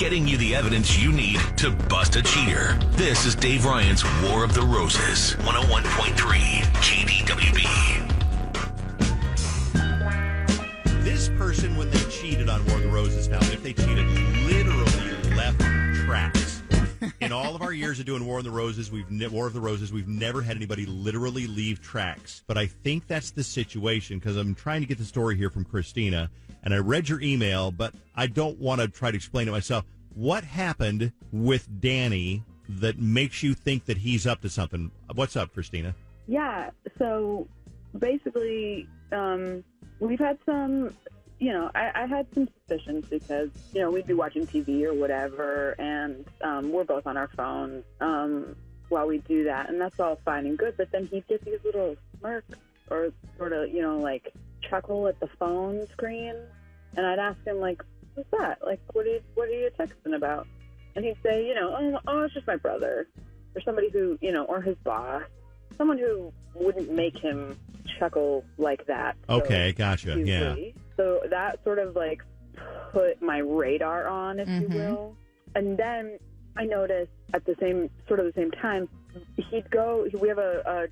getting you the evidence you need to bust a cheater. This is Dave Ryan's War of the Roses, 101.3 KDWB. This person, when they cheated on War of the Roses, found if they cheated, literally left tracks. In all of our years of doing War of the Roses, we've never had anybody literally leave tracks. But I think that's the situation, because I'm trying to get the story here from Christina, and I read your email, but I don't want to try to explain it myself. What happened with Danny that makes you think that he's up to something? What's up, Christina? Yeah, so basically, we've had some, I had some suspicions because, we'd be watching TV or whatever, and we're both on our phones while we do that, and that's all fine and good, but then he'd get these little smirks or sort of, chuckle at the phone screen, and I'd ask him, like, what's that? Like, what are you texting about? And he'd say, oh, it's just my brother, or somebody who, or his boss, someone who wouldn't make him chuckle like that. Okay, gotcha, usually. Yeah. So that sort of, like, put my radar on, if you will. And then I noticed at the same time, he'd go, we have a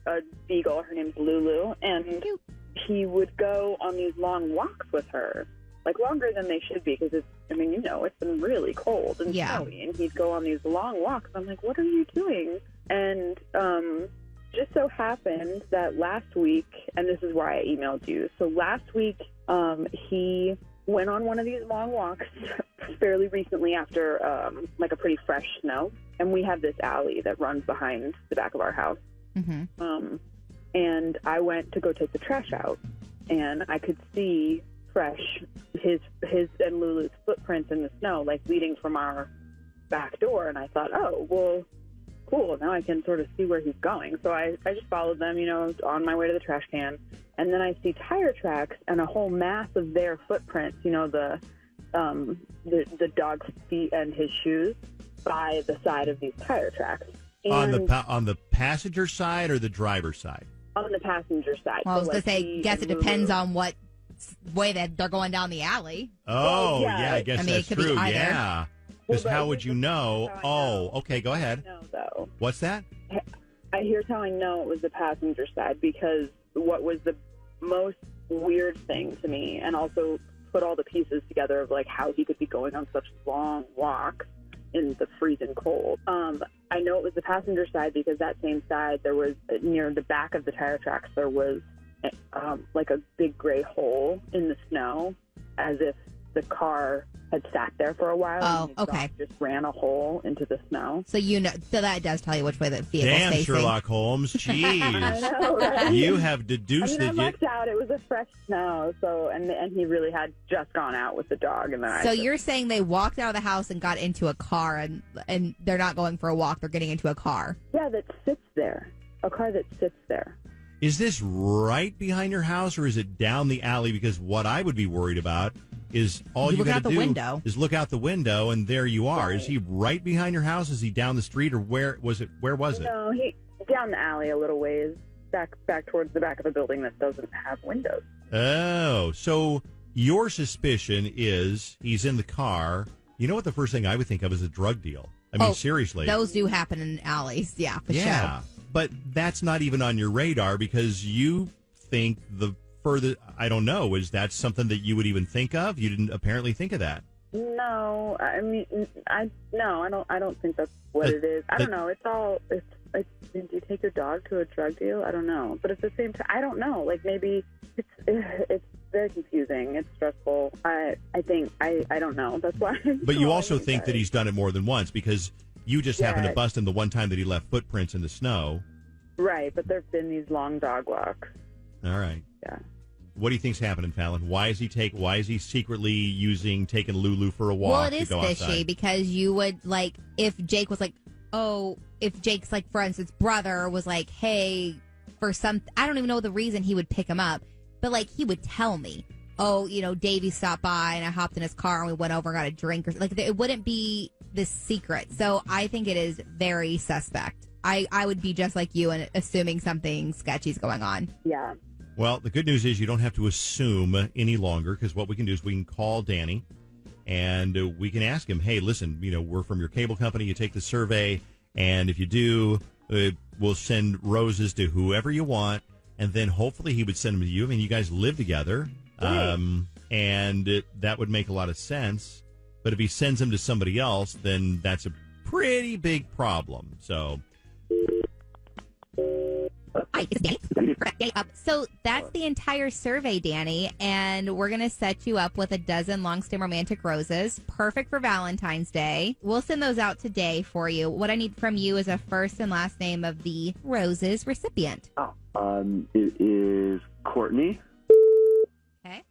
beagle, her name's Lulu, and he would go on these long walks with her, like longer than they should be, because it's been really cold and snowy, and he'd go on these long walks. I'm like, what are you doing? And just so happened that last week, and this is why I emailed you, so last week he went on one of these long walks fairly recently after like a pretty fresh snow, and we have this alley that runs behind the back of our house. And I went to go take the trash out, and I could see fresh his and Lulu's footprints in the snow, like leading from our back door. And I thought, oh, well, cool. Now I can sort of see where he's going. So I just followed them, on my way to the trash can. And then I see tire tracks and a whole mass of their footprints, the dog's feet and his shoes by the side of these tire tracks. And on the passenger side or the driver's side? On the passenger side. Well, I was going to say, guess it depends on what way that they're going down the alley. Oh, yeah, I guess that's it could true. be either. Yeah. Because how would you know? Oh, okay, go ahead. No, though. What's that? Here's how I know it was the passenger side, because what was the most weird thing to me, and also put all the pieces together of like how he could be going on such long walks in the freezing cold. I know it was the passenger side because that same side, there was near the back of the tire tracks, there was like a big gray hole in the snow, as if the car had sat there for a while. Oh, and his okay. dog just ran a hole into the snow. So so that does tell you which way the vehicle's Damn, facing. Sherlock Holmes. Jeez. I know, right? You have deduced I that looked out. It was a fresh snow, so and he really had just gone out with the dog. And then you're saying they walked out of the house and got into a car, and they're not going for a walk; they're getting into a car. Yeah, that sits there. A car that sits there. Is this right behind your house, or is it down the alley? Because what I would be worried about is all you got to do is look out the window, and there you are. Right. Is he right behind your house? Is he down the street, or where was it? No, he down the alley a little ways, back towards the back of a building that doesn't have windows. Oh, so your suspicion is he's in the car. You know what the first thing I would think of is a drug deal. I mean, seriously. Those do happen in alleys, yeah, for sure. But that's not even on your radar, because you think the further, I don't know, is that something that you would even think of? You didn't apparently think of that. No, I mean, I don't think that's what it is. I don't know. It's like, do you take your dog to a drug deal? I don't know. But at the same time, I don't know. Like, maybe it's very confusing. It's stressful. I think, I don't know. That's why. But you also think that he's done it more than once, because you just happened to bust him the one time that he left footprints in the snow. Right, but there have been these long dog walks. All right. Yeah. What do you think's happening, Fallon? Why is he secretly taking Lulu for a walk? Well, it is to go fishy outside? Because you would, like, if Jake was like, if Jake's, like, for instance, brother was like, hey, for some, I don't even know the reason he would pick him up, but, like, he would tell me, Davey stopped by and I hopped in his car and we went over and got a drink, or like, it wouldn't be this secret. So I think it is very suspect. I would be just like you and assuming something sketchy is going on. Yeah. Well, the good news is you don't have to assume any longer, because what we can do is we can call Danny and we can ask him, hey, listen, we're from your cable company. You take the survey, and if you do, we'll send roses to whoever you want, and then hopefully he would send them to you. I mean, you guys live together, and that would make a lot of sense. But if he sends them to somebody else, then that's a pretty big problem. So... Hi, it's Danny. So that's the entire survey, Danny, and we're going to set you up with a dozen long-stem romantic roses, perfect for Valentine's Day. We'll send those out today for you. What I need from you is a first and last name of the roses recipient. It is Courtney. Okay.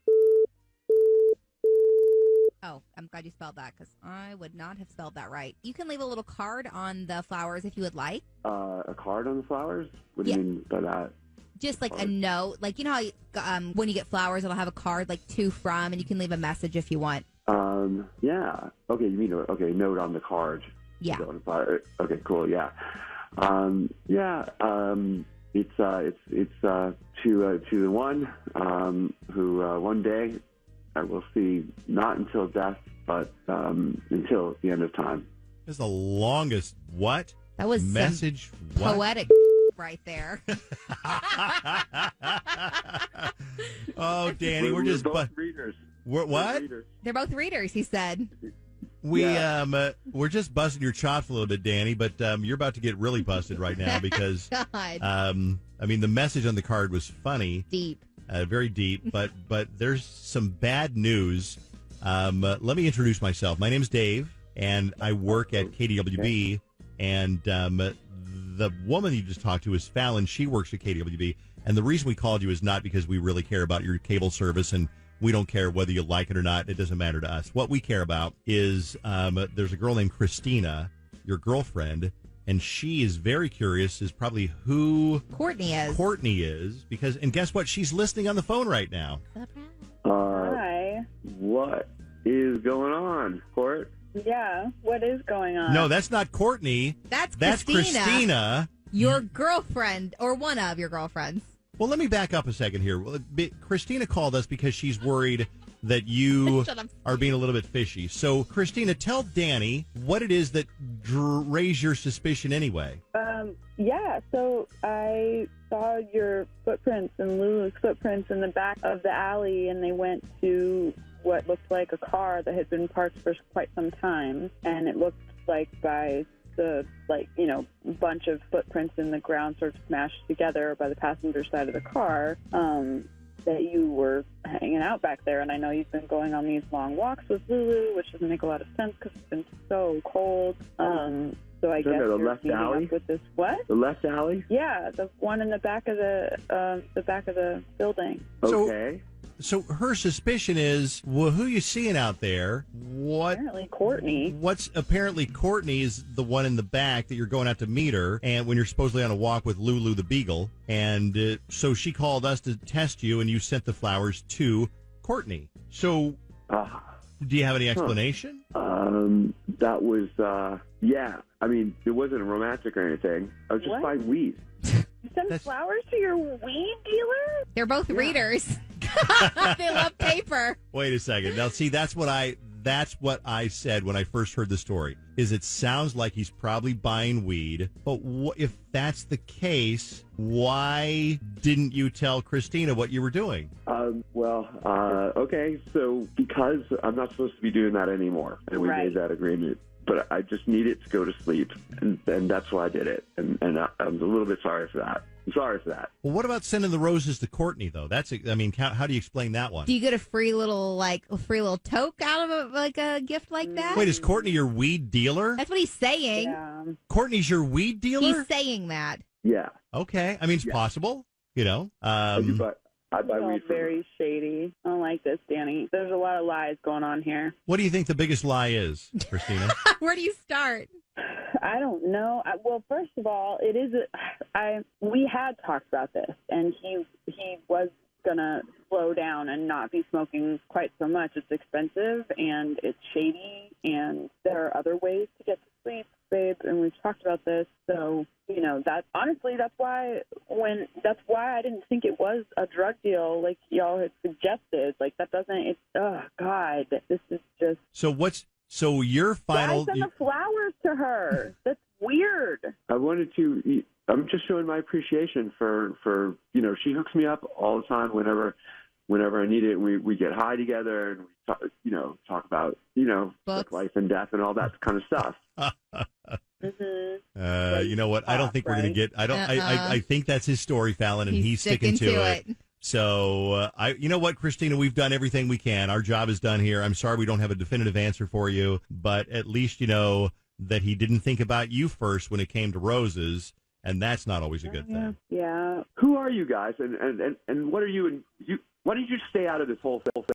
Oh, I'm glad you spelled that because I would not have spelled that right. You can leave a little card on the flowers if you would like. A card on the flowers? What do you mean by that? Just like a note. Like, you know how when you get flowers, it'll have a card like to, from, and you can leave a message if you want. Yeah. Okay, you mean, note on the card. Yeah. Okay, cool, yeah. It's to the one who one day I will see, not until death, but until the end of time. This is the longest what? That was message. What? Poetic right there. Oh, Danny, we're just both readers. What? They're both readers, he said. We're just busting your chops a little bit, Danny, but you're about to get really busted right now because the message on the card was funny, deep, very deep, but there's some bad news. Let me introduce myself. My name's Dave, and I work at KDWB, and the woman you just talked to is Fallon. She works at KDWB, and the reason we called you is not because we really care about your cable service, and we don't care whether you like it or not. It doesn't matter to us. What we care about is there's a girl named Christina, your girlfriend, and she is very curious is probably who Courtney is, because, and guess what? She's listening on the phone right now. Hi. What is going on, Court? Yeah, what is going on? No, that's not Courtney. That's Christina. Your girlfriend, or one of your girlfriends. Well, let me back up a second here. Christina called us because she's worried that you are being a little bit fishy. So, Christina, tell Danny what it is that raised your suspicion anyway. So I saw your footprints and Lulu's footprints in the back of the alley, and they went to what looked like a car that had been parked for quite some time, and it looked like by the bunch of footprints in the ground sort of smashed together by the passenger side of the car, that you were hanging out back there. And I know you've been going on these long walks with Lulu, which doesn't make a lot of sense because it's been so cold. So I guess the you're left meeting alley? up with this what? The left alley? Yeah, the one in the back of the building. Okay. So her suspicion is, well, who you seeing out there? Apparently Courtney. Apparently Courtney is the one in the back that you're going out to meet her, and when you're supposedly on a walk with Lulu the Beagle. And so she called us to test you, and you sent the flowers to Courtney. So do you have any explanation? That was, I mean, it wasn't romantic or anything. I was just buying weed. You sent flowers to your weed dealer? They're both readers. They love paper. Wait a second. Now, see, that's what I said when I first heard the story, is it sounds like he's probably buying weed. But if that's the case, why didn't you tell Christina what you were doing? Okay, so because I'm not supposed to be doing that anymore, and we made that agreement. But I just needed to go to sleep, and that's why I did it. And I'm a little bit sorry for that. I'm sorry for that. Well, what about sending the roses to Courtney, though? How do you explain that one? Do you get a free little toke out of a gift like that? Wait, is Courtney your weed dealer? That's what he's saying. Yeah. Courtney's your weed dealer? He's saying that. Yeah. Okay. I mean, it's possible, I buy weed from very shady. I don't like this, Danny. There's a lot of lies going on here. What do you think the biggest lie is, Christina? Where do you start? I don't know. Well, first of all, it is. We had talked about this, and he was gonna slow down and not be smoking quite so much. It's expensive and it's shady, and there are other ways to get to sleep. babe, and we've talked about this. So, you know, that honestly, that's why I didn't think it was a drug deal like y'all had suggested. Like, that doesn't, it's, oh, God, this is just. So your final. Why send the flowers to her? That's weird. I'm just showing my appreciation for, you know, she hooks me up all the time whenever I need it. We get high together and we talk about, Books. life and death and all that kind of stuff. You know what? I don't think we're going to get. I think that's his story, Fallon, and he's sticking to it. So you know what, Christina? We've done everything we can. Our job is done here. I'm sorry we don't have a definitive answer for you, but at least you know that he didn't think about you first when it came to roses. And that's not always a good thing. Yeah. Who are you guys? And what are you? Why don't you stay out of this whole thing?